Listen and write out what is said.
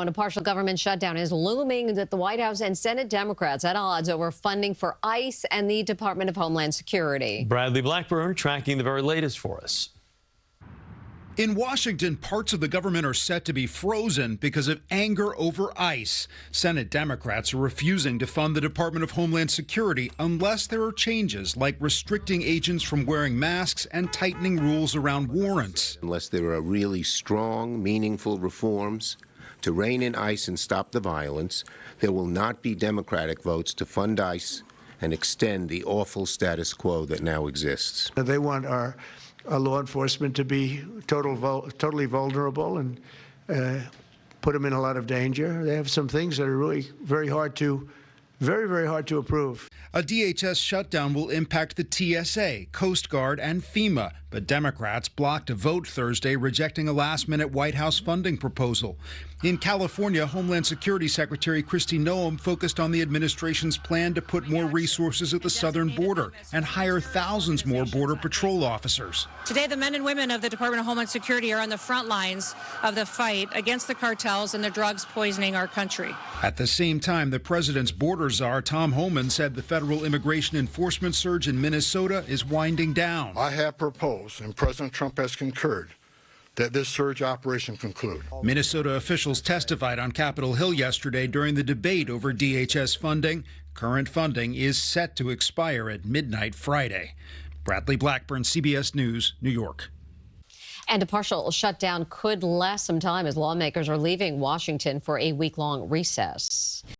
A partial government shutdown is looming with the White House and Senate Democrats at odds over funding for ICE and the Department of Homeland Security. Bradley Blackburn tracking the very latest for us. In Washington, parts of the government are set to be frozen because of anger over ICE. Senate Democrats are refusing to fund the Department of Homeland Security unless there are changes like restricting agents from wearing masks and tightening rules around warrants. Unless there are really strong, meaningful reforms to rein in ICE and stop the violence, there will not be Democratic votes to fund ICE and extend the awful status quo that now exists. They want our law enforcement to be totally vulnerable and put them in a lot of danger. They have some things that are really very hard to approve. A DHS shutdown will impact the TSA, Coast Guard, and FEMA, but Democrats blocked a vote Thursday rejecting a last-minute White House funding proposal. In California, Homeland Security Secretary Kristi Noem focused on the administration's plan to put more resources at the southern border and hire thousands more Border Patrol officers. Today, the men and women of the Department of Homeland Security are on the front lines of the fight against the cartels and the drugs poisoning our country. At the same time, the president's border czar, Tom Homan, said the federal immigration enforcement surge in Minnesota is winding down. I have proposed, and President Trump has concurred, that this surge operation conclude. Minnesota officials testified on Capitol Hill yesterday during the debate over DHS funding. Current funding is set to expire at midnight Friday. Bradley Blackburn, CBS News, New York. And a partial shutdown could last some time as lawmakers are leaving Washington for a week-long recess.